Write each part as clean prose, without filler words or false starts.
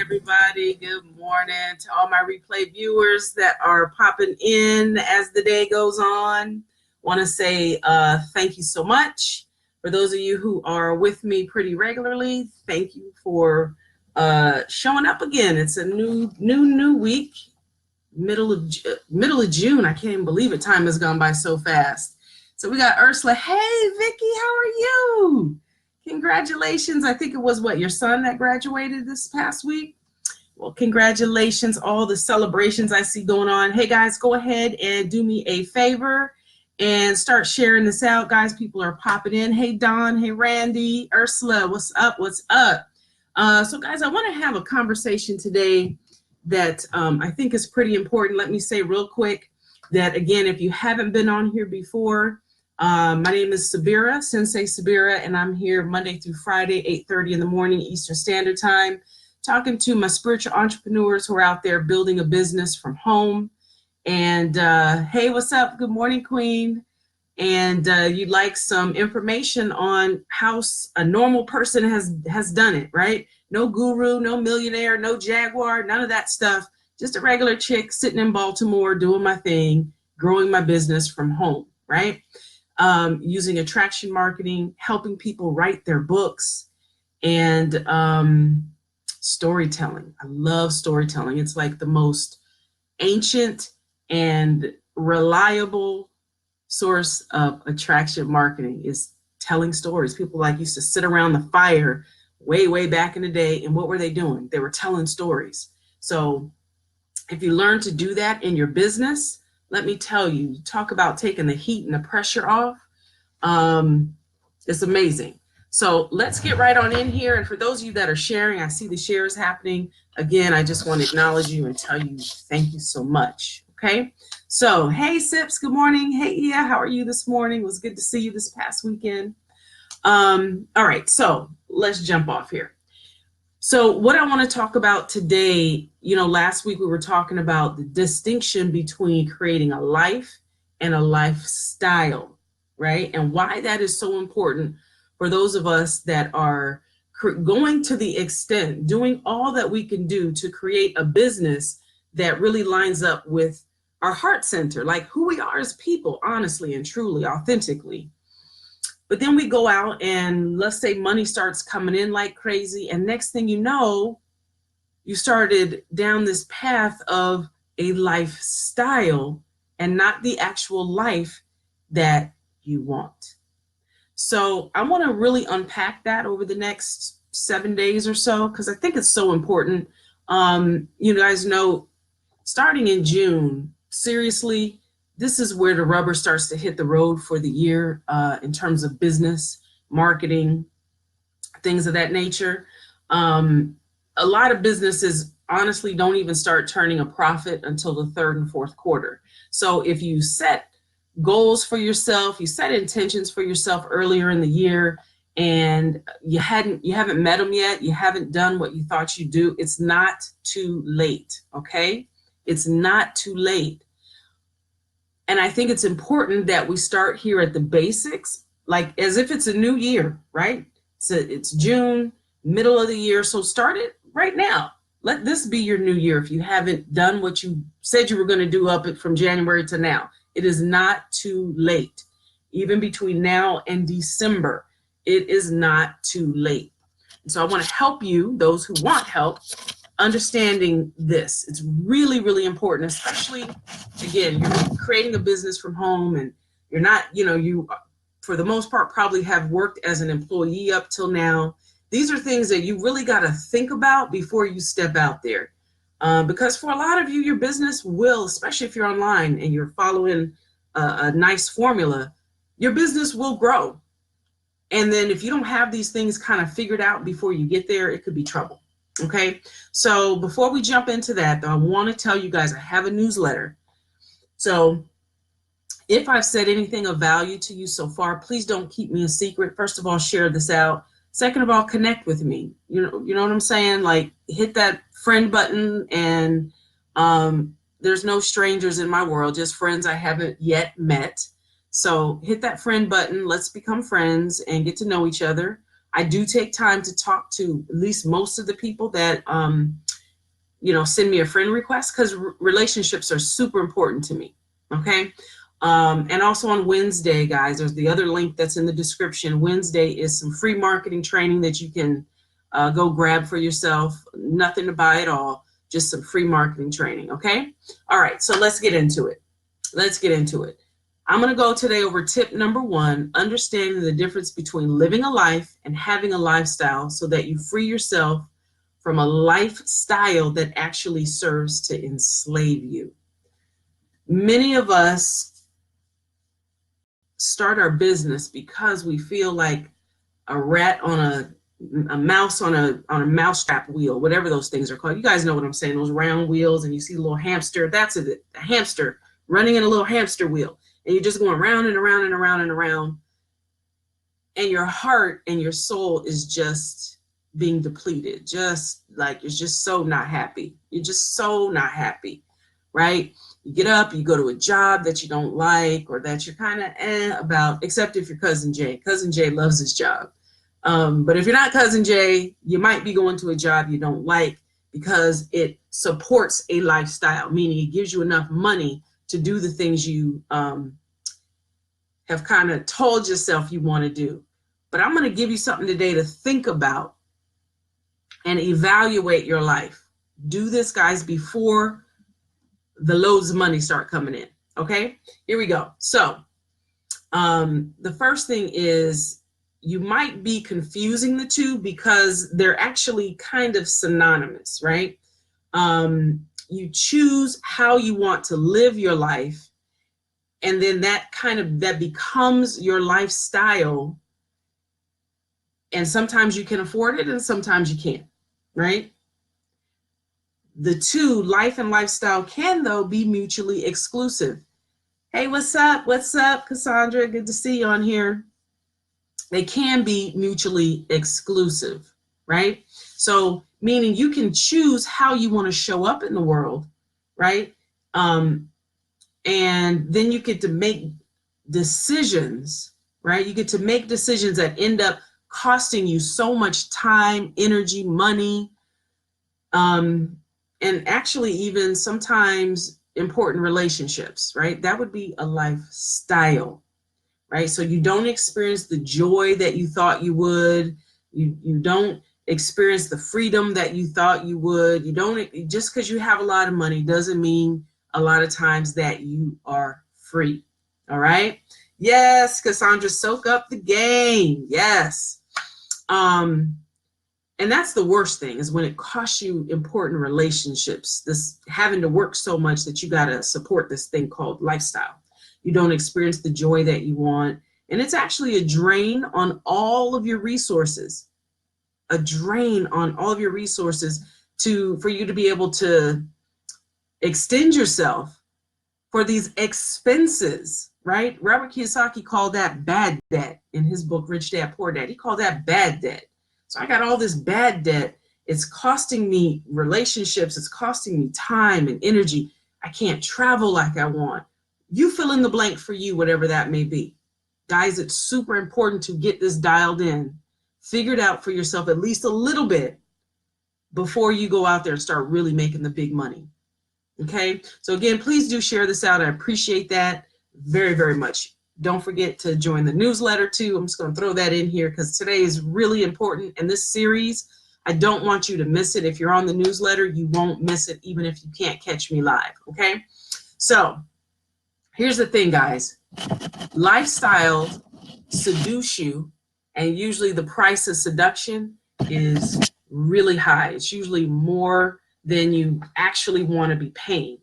everybody. Good morning to all my replay viewers that are popping in as the day goes on. Want to say thank you so much. For those of you who are with me pretty regularly, thank you for showing up again. It's a new week, middle of June. I can't even believe it. Time has gone by so fast. So we got Ursula. Hey, Vicky, how are you? Congratulations. I think it was your son that graduated this past week? Well, congratulations, all the celebrations I see going on. Hey guys, go ahead and do me a favor and start sharing this out. Guys, people are popping in. Hey Don, hey Randy, Ursula, what's up? So guys, I want to have a conversation today that I think is pretty important. Let me say real quick that, again, if you haven't been on here before, my name is Sabira, Sensei Sabira, and I'm here Monday through Friday, 8:30 in the morning, Eastern Standard Time, talking to my spiritual entrepreneurs who are out there building a business from home. And hey, what's up? Good morning, Queen. And you'd like some information on how a normal person has done it, right? No guru, no millionaire, no jaguar, none of that stuff. Just a regular chick sitting in Baltimore doing my thing, growing my business from home, right? Using attraction marketing, helping people write their books, and storytelling. I love storytelling. It's like the most ancient and reliable source of attraction marketing is telling stories. People used to sit around the fire way back in the day, and what were they doing? They were telling stories. So if you learn to do that in your business, let me tell you, talk about taking the heat and the pressure off. It's amazing. So let's get right on in here. And for those of you that are sharing, I see the shares happening. Again, I just want to acknowledge you and tell you thank you so much. Okay. So, hey, Sips, good morning. Hey, Ia, how are you this morning? It was good to see you this past weekend. All right. So let's jump off here. So what I want to talk about today, last week we were talking about the distinction between creating a life and a lifestyle, right? And why that is so important for those of us that are going to the extent, doing all that we can do to create a business that really lines up with our heart center, like who we are as people, honestly and truly, authentically. But then we go out and let's say money starts coming in like crazy. And next thing you know, you started down this path of a lifestyle and not the actual life that you want. So I want to really unpack that over the next 7 days or so, because I think it's so important. You guys know, starting in June, seriously, this is where the rubber starts to hit the road for the year in terms of business, marketing, things of that nature. A lot of businesses honestly don't even start turning a profit until the third and fourth quarter. So if you set goals for yourself, you set intentions for yourself earlier in the year, and you haven't met them yet, you haven't done what you thought you'd do, it's not too late, okay? It's not too late. And I think it's important that we start here at the basics, like as if it's a new year, right? It's June, middle of the year. So start it right now. Let this be your new year if you haven't done what you said you were going to do from January to now. It is not too late. Even between now and December, it is not too late. And so I want to help you, those who want help, understanding this. It's really, really important, especially, again, you're creating a business from home and you're not, you, for the most part, probably have worked as an employee up till now. These are things that you really got to think about before you step out there. Because for a lot of you, your business will, especially if you're online and you're following a nice formula, your business will grow. And then if you don't have these things kind of figured out before you get there, it could be trouble. Okay, so before we jump into that, though, I want to tell you guys I have a newsletter. So if I've said anything of value to you so far, please don't keep me a secret. First of all, share this out. Second of all, connect with me. You know what I'm saying? Like, hit that friend button, and there's no strangers in my world, just friends I haven't yet met. So hit that friend button. Let's become friends and get to know each other. I do take time to talk to at least most of the people that, send me a friend request, because relationships are super important to me. Okay. And also on Wednesday, guys, there's the other link that's in the description. Wednesday is some free marketing training that you can go grab for yourself. Nothing to buy at all, just some free marketing training. Okay. All right. So let's get into it. I'm going to go today over tip number 1, understanding the difference between living a life and having a lifestyle so that you free yourself from a lifestyle that actually serves to enslave you. Many of us start our business because we feel like a rat on a mouse on a mousetrap wheel, whatever those things are called. You guys know what I'm saying, those round wheels, and you see a little hamster. That's a hamster running in a little hamster wheel. And you're just going round and around and around and around. And your heart and your soul is just being depleted. Just like, you're just so not happy. You're just so not happy, right? You get up, you go to a job that you don't like, or that you're kind of about, except if you're Cousin Jay. Cousin Jay loves his job. But if you're not Cousin Jay, you might be going to a job you don't like because it supports a lifestyle, meaning it gives you enough money to do the things you have kind of told yourself you want to do. But I'm going to give you something today to think about and evaluate your life. Do this, guys, before the loads of money start coming in. Okay, here we go. So the first thing is, you might be confusing the two because they're actually kind of synonymous, right? You choose how you want to live your life, and then that becomes your lifestyle. And sometimes you can afford it and sometimes you can't, right? The two, life and lifestyle, can though be mutually exclusive. Hey, what's up? What's up, Cassandra? Good to see you on here. They can be mutually exclusive, right? So meaning you can choose how you want to show up in the world, right? And then you get to make decisions, right? You get to make decisions that end up costing you so much time, energy, money, and actually even sometimes important relationships, right? That would be a lifestyle, right? So you don't experience the joy that you thought you would. You don't experience the freedom that you thought you would. You don't, just because you have a lot of money doesn't mean a lot of times that you are free. All right. Yes, Cassandra, soak up the game. Yes. And that's the worst thing, is when it costs you important relationships, this having to work so much that you got to support this thing called lifestyle. You don't experience the joy that you want. And it's actually a drain on all of your resources, for you to be able to extend yourself for these expenses, right? Robert Kiyosaki called that bad debt in his book, Rich Dad, Poor Dad. He called that bad debt. So I got all this bad debt. It's costing me relationships. It's costing me time and energy. I can't travel like I want. You fill in the blank for you, whatever that may be. Guys, it's super important to get this dialed in, figured out for yourself at least a little bit before you go out there and start really making the big money. Okay, so again, please do share this out. I appreciate that very, very much. Don't forget to join the newsletter too. I'm just going to throw that in here because today is really important. And this series, I don't want you to miss it. If you're on the newsletter, you won't miss it, even if you can't catch me live. Okay, so here's the thing, guys. Lifestyle seduce you, and usually the price of seduction is really high. It's usually more than you actually want to be paying.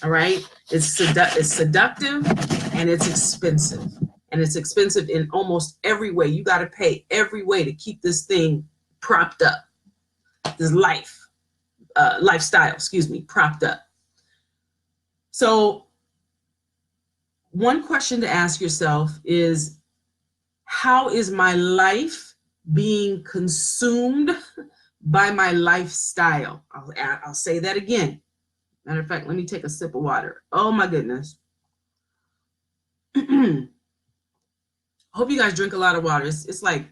All right, it's seductive and it's expensive, and it's expensive in almost every way. You got to pay every way to keep this thing propped up, this lifestyle, propped up. So one question to ask yourself is, how is my life being consumed by my lifestyle? I'll say that again. Matter of fact, let me take a sip of water. Oh my goodness. Hope you guys drink a lot of water. It's like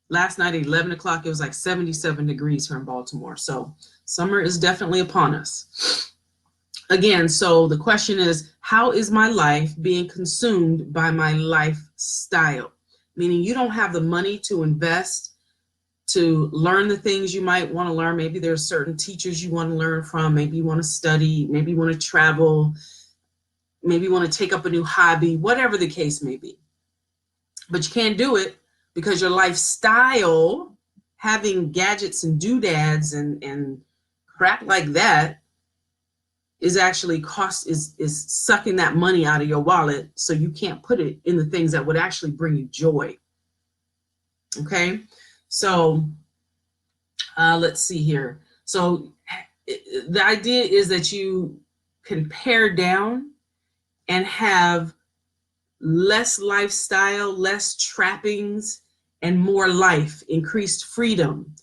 Last night at 11 o'clock, it was like 77 degrees here in Baltimore. So summer is definitely upon us. Again, so the question is, how is my life being consumed by my lifestyle? Meaning you don't have the money to invest, to learn the things you might want to learn. Maybe there's certain teachers you want to learn from. Maybe you want to study. Maybe you want to travel. Maybe you want to take up a new hobby, whatever the case may be. But you can't do it because your lifestyle, having gadgets and doodads and crap like that, is actually is sucking that money out of your wallet, so you can't put it in the things that would actually bring you joy. Okay, so let's see here. So the idea is that you can pare down and have less lifestyle, less trappings, and more life, increased freedom,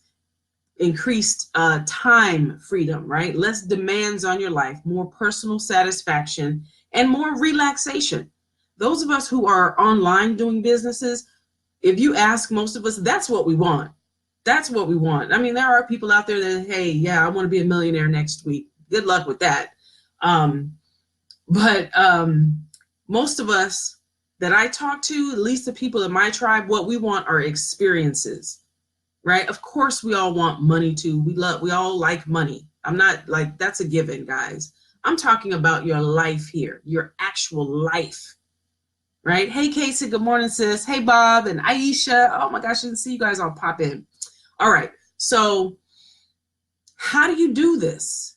increased time freedom, right? Less demands on your life, more personal satisfaction, and more relaxation. Those of us who are online doing businesses, if you ask most of us, that's what we want. That's what we want. I mean, there are people out there that, hey, yeah, I want to be a millionaire next week. Good luck with that. But most of us that I talk to, at least the people in my tribe, what we want are experiences. Right? Of course, we all want money too. We all like money. I'm not like, that's a given, guys. I'm talking about your life here, your actual life, right? Hey, Casey, good morning, sis. Hey, Bob and Aisha. Oh my gosh, I didn't see you guys all pop in. All right. So how do you do this?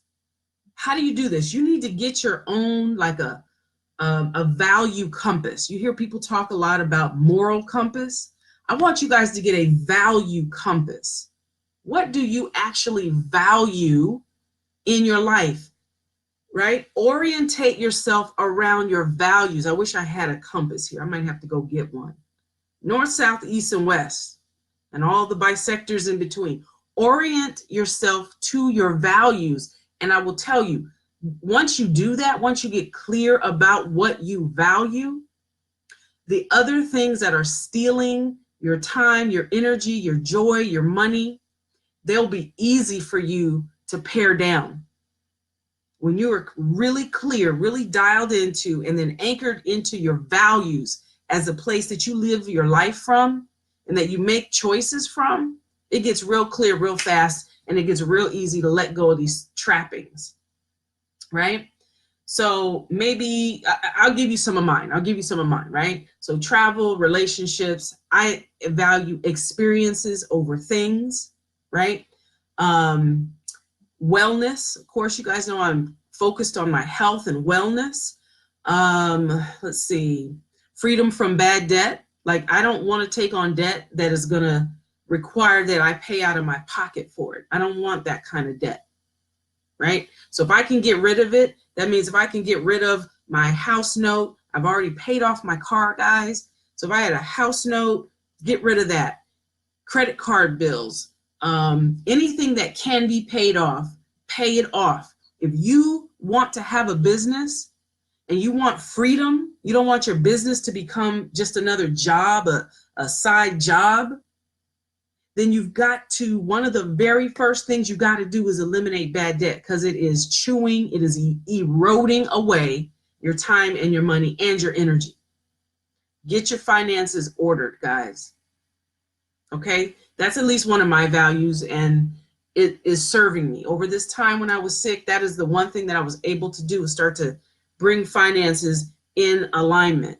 How do you do this? You need to get your own, like a value compass. You hear people talk a lot about moral compass. I want you guys to get a value compass. What do you actually value in your life, right? Orientate yourself around your values. I wish I had a compass here. I might have to go get one. North, south, east, and west, and all the bisectors in between. Orient yourself to your values. And I will tell you, once you do that, once you get clear about what you value, the other things that are stealing your time, your energy, your joy, your money, they'll be easy for you to pare down. When you are really clear, really dialed into, and then anchored into your values as a place that you live your life from and that you make choices from, it gets real clear real fast, and it gets real easy to let go of these trappings, right? So maybe I'll give you some of mine. Right? So travel, relationships, I value experiences over things, right? Wellness, of course, you guys know I'm focused on my health and wellness. Let's see, freedom from bad debt. Like, I don't want to take on debt that is going to require that I pay out of my pocket for it. I don't want that kind of debt, right? So if I can get rid of it, that means if I can get rid of my house note, I've already paid off my car, guys. So if I had a house note, get rid of that. Credit card bills, anything that can be paid off, pay it off. If you want to have a business and you want freedom, you don't want your business to become just another job, a side job, then you've got to, one of the very first things you got to do is eliminate bad debt, because it is chewing, it is eroding away your time and your money and your energy. Get your finances ordered, guys. Okay, that's at least one of my values, and it is serving me. Over this time when I was sick, that is the one thing that I was able to do, is start to bring finances in alignment,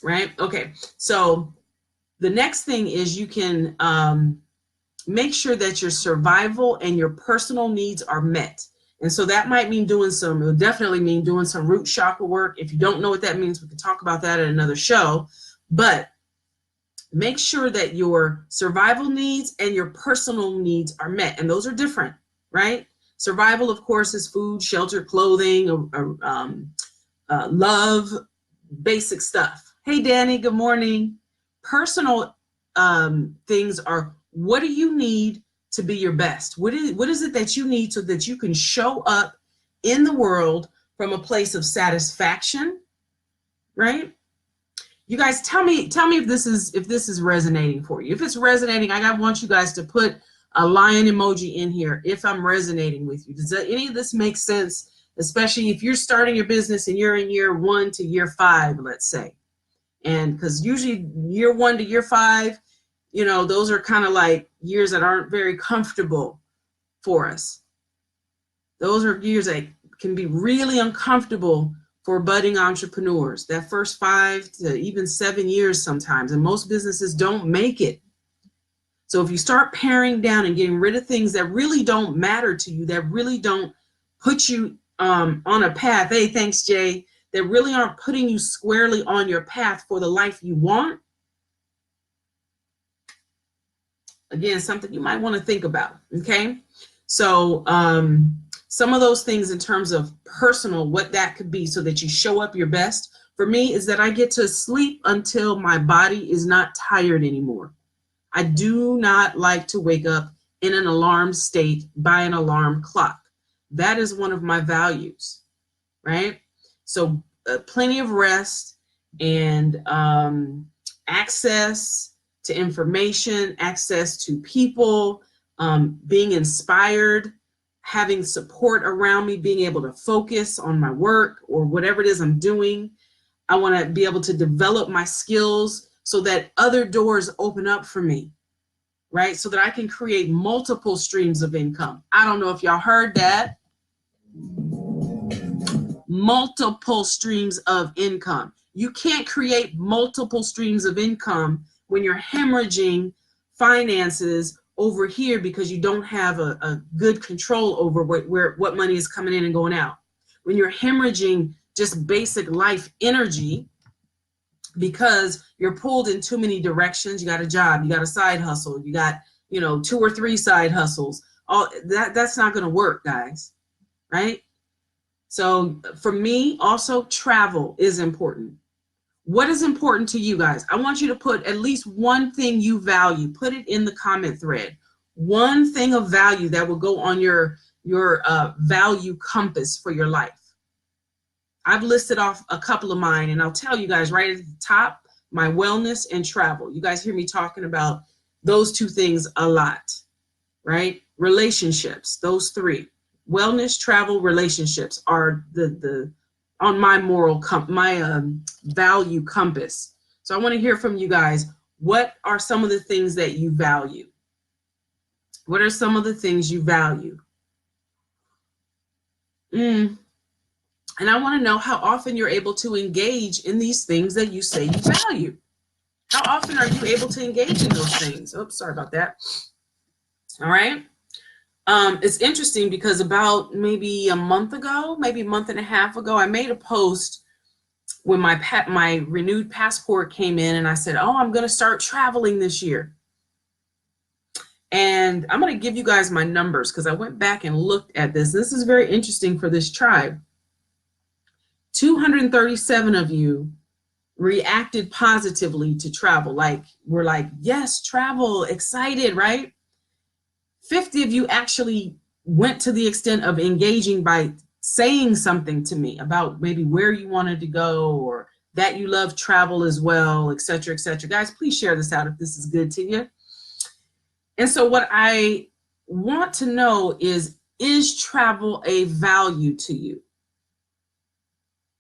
right? Okay, so the next thing is you can make sure that your survival and your personal needs are met. And so that might mean doing some, it will definitely mean doing some root chakra work. If you don't know what that means, we can talk about that in another show. But make sure that your survival needs and your personal needs are met. And those are different, right? Survival, of course, is food, shelter, clothing, love, basic stuff. Hey, Danny, good morning. Personal things are, what do you need to be your best? What is it that you need so that you can show up in the world from a place of satisfaction, right? You guys tell me if this is resonating for you. If it's resonating, want you guys to put a lion emoji in here if I'm resonating with you. Does any of this make sense? Especially if you're starting your business and you're in year 1 to year 5, let's say. And because usually year 1 to year 5, those are kind of like years that aren't very comfortable for us. Those are years that can be really uncomfortable for budding entrepreneurs. That first 5 to even 7 years sometimes, and most businesses don't make it. So if you start paring down and getting rid of things that really don't matter to you, that really don't put you on a path, hey, thanks, Jay, that really aren't putting you squarely on your path for the life you want, again, something you might want to think about, okay? So some of those things in terms of personal, what that could be so that you show up your best, for me, is that I get to sleep until my body is not tired anymore. I do not like to wake up in an alarm state by an alarm clock. That is one of my values, right? So plenty of rest and access to information, access to people, being inspired, having support around me, being able to focus on my work or whatever it is I'm doing. I want to be able to develop my skills so that other doors open up for me, right? So that I can create multiple streams of income. I don't know if y'all heard that. Multiple streams of income. You can't create multiple streams of income when you're hemorrhaging finances over here because you don't have a good control over what money is coming in and going out. When you're hemorrhaging just basic life energy because you're pulled in too many directions. You got a job, you got a side hustle, you got 2 or 3 side hustles. All that's not going to work, guys, right? So for me, also travel is important. What is important to you guys? I want you to put at least one thing you value. Put it in the comment thread. One thing of value that will go on your value compass for your life. I've listed off a couple of mine, and I'll tell you guys right at the top, my wellness and travel. You guys hear me talking about those 2 things a lot, right? Relationships, those 3. Wellness, travel, relationships are the on my value compass. So I want to hear from you guys. What are some of the things that you value? What are some of the things you value? And I want to know how often you're able to engage in these things that you say you value. How often are you able to engage in those things? Oops, sorry about that. All right. It's interesting because about maybe a month ago, maybe a month and a half ago, I made a post when my renewed passport came in, and I said, oh, I'm going to start traveling this year. And I'm going to give you guys my numbers because I went back and looked at this. This is very interesting for this tribe. 237 of you reacted positively to travel. We're like, yes, travel, excited, right? 50 of you actually went to the extent of engaging by saying something to me about maybe where you wanted to go or that you love travel as well, et cetera, et cetera. Guys, please share this out if this is good to you. And so what I want to know is travel a value to you?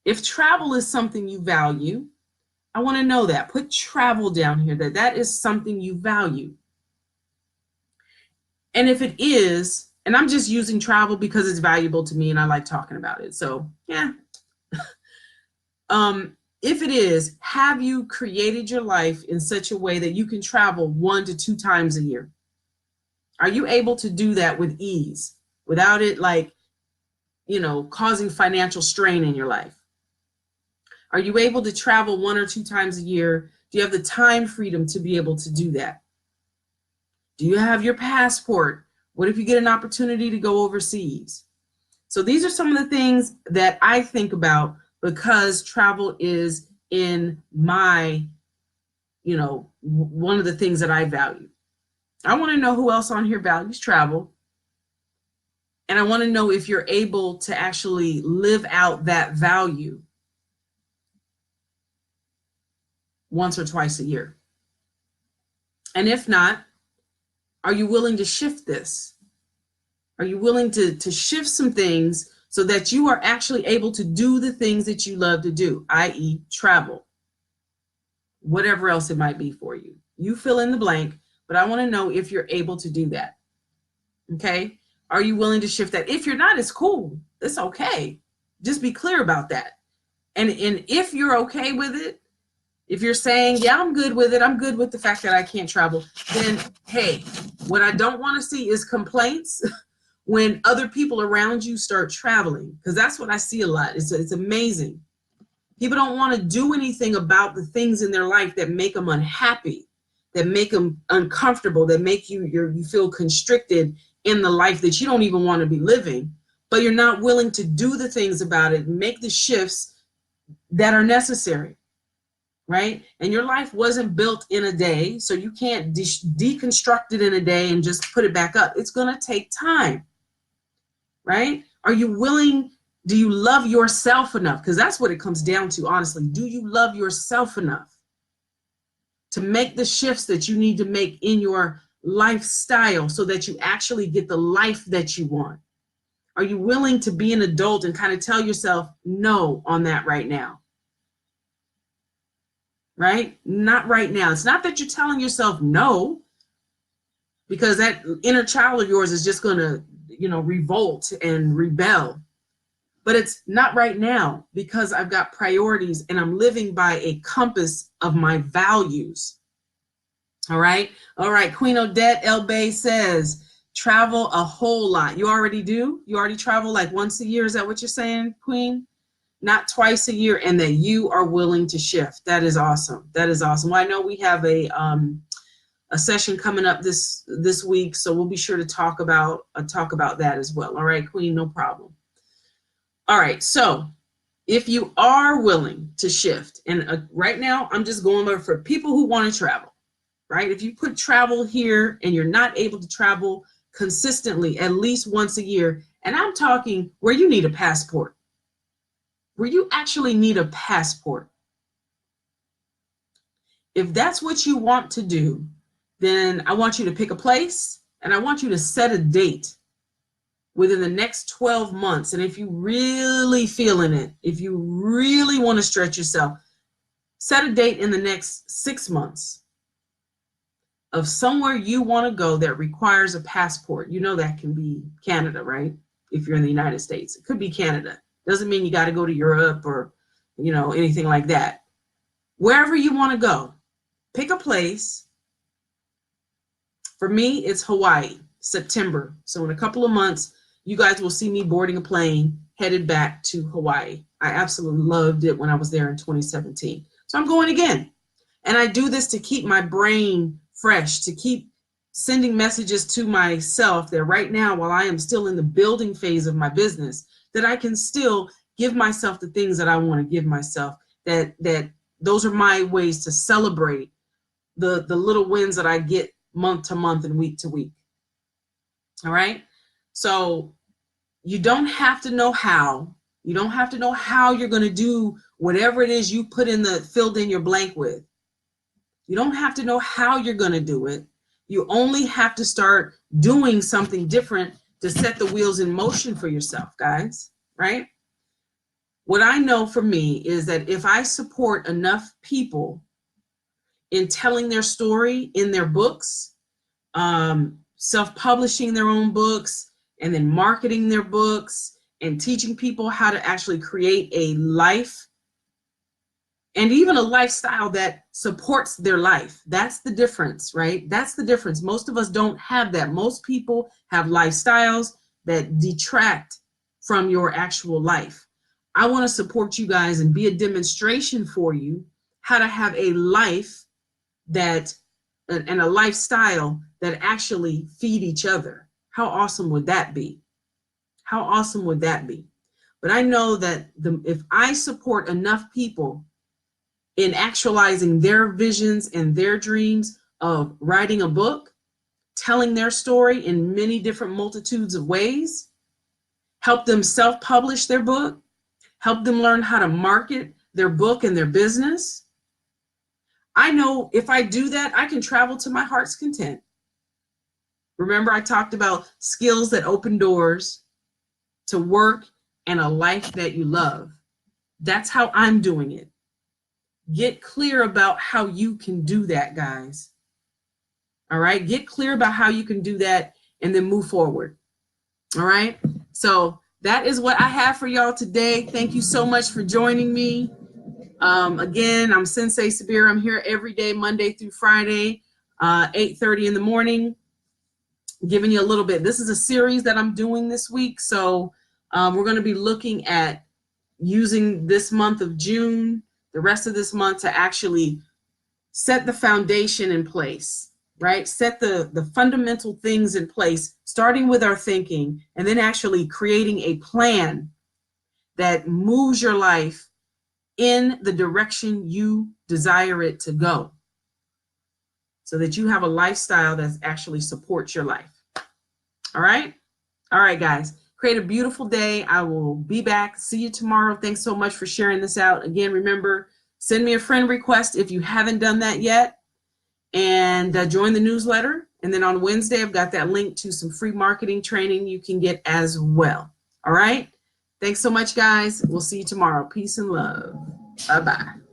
If travel is something you value, I want to know that. Put travel down here, that is something you value. And if it is, and I'm just using travel because it's valuable to me and I like talking about it. So yeah. If it is, have you created your life in such a way that you can travel 1 to 2 times a year? Are you able to do that with ease without it causing financial strain in your life? Are you able to travel 1 or 2 times a year? Do you have the time freedom to be able to do that? Do you have your passport? What if you get an opportunity to go overseas? So these are some of the things that I think about because travel is in my, one of the things that I value. I want to know who else on here values travel. And I want to know if you're able to actually live out that value. once or twice a year? And if not, are you willing to shift this? Are you willing to shift some things so that you are actually able to do the things that you love to do, i.e. travel, whatever else it might be for you? You fill in the blank, but I want to know if you're able to do that. Okay? Are you willing to shift that? If you're not, it's cool. It's okay. Just be clear about that. And if you're okay with it, if you're saying, yeah, I'm good with it, I'm good with the fact that I can't travel, then hey, what I don't want to see is complaints when other people around you start traveling, because that's what I see a lot. It's amazing. People don't want to do anything about the things in their life that make them unhappy, that make them uncomfortable, that make you feel constricted in the life that you don't even want to be living, but you're not willing to do the things about it, make the shifts that are necessary, right? And your life wasn't built in a day, so you can't deconstruct it in a day and just put it back up. It's going to take time, right? Are you willing? Do you love yourself enough? Because that's what it comes down to, honestly. Do you love yourself enough to make the shifts that you need to make in your lifestyle so that you actually get the life that you want? Are you willing to be an adult and kind of tell yourself no on that right now? Right? Not right now. It's not that you're telling yourself no, because that inner child of yours is just going to, revolt and rebel. But it's not right now because I've got priorities and I'm living by a compass of my values. All right. All right. Queen Odette Elbay says, travel a whole lot. You already do? You already travel like once a year? Is that what you're saying, Queen? Not twice a year, and that you are willing to shift. That is awesome. That is awesome. Well, I know we have a session coming up this week, so we'll be sure to talk about that as well. All right, Queen, no problem. All right, so if you are willing to shift, and right now I'm just going over for people who want to travel, right? If you put travel here and you're not able to travel consistently at least once a year, and I'm talking where you need a passport, where you actually need a passport. If that's what you want to do, then I want you to pick a place and I want you to set a date within the next 12 months. And if you really feeling it, if you really want to stretch yourself, set a date in the next 6 months of somewhere you want to go that requires a passport. You know, that can be Canada, right? If you're in the United States, it could be Canada. Doesn't mean you got to go to Europe or, anything like that. Wherever you want to go, pick a place. For me, it's Hawaii, September. So in a couple of months, you guys will see me boarding a plane headed back to Hawaii. I absolutely loved it when I was there in 2017. So I'm going again. And I do this to keep my brain fresh, to keep sending messages to myself that right now, while I am still in the building phase of my business, that I can still give myself the things that I want to give myself, that those are my ways to celebrate the little wins that I get month to month and week to week. All right. So you don't have to know how. You don't have to know how you're going to do whatever it is you filled in your blank with. You don't have to know how you're going to do it. You only have to start doing something different to set the wheels in motion for yourself, guys, right? What I know for me is that if I support enough people in telling their story in their books, self-publishing their own books, and then marketing their books and teaching people how to actually create a life and even a lifestyle that supports their life. That's the difference, right? That's the difference. Most of us don't have that. Most people have lifestyles that detract from your actual life. I want to support you guys and be a demonstration for you how to have a life and a lifestyle that actually feed each other. How awesome would that be? How awesome would that be? But I know that if I support enough people in actualizing their visions and their dreams of writing a book, telling their story in many different multitudes of ways, help them self-publish their book, help them learn how to market their book and their business, I know if I do that, I can travel to my heart's content. Remember, I talked about skills that open doors to work and a life that you love. That's how I'm doing it. Get clear about how you can do that, guys. All right. Get clear about how you can do that and then move forward. All right. So that is what I have for y'all today. Thank you so much for joining me. Again, I'm Sensei Sabir. I'm here every day, Monday through Friday, 8:30 in the morning, giving you a little bit. This is a series that I'm doing this week. So we're going to be looking at using this month of June, the rest of this month, to actually set the foundation in place, right? Set the fundamental things in place, starting with our thinking, and then actually creating a plan that moves your life in the direction you desire it to go, so that you have a lifestyle that actually supports your life. All right? All right, guys. Create a beautiful day. I will be back. See you tomorrow. Thanks so much for sharing this out. Again, remember, send me a friend request if you haven't done that yet, and join the newsletter. And then on Wednesday, I've got that link to some free marketing training you can get as well. All right? Thanks so much, guys. We'll see you tomorrow. Peace and love. Bye-bye.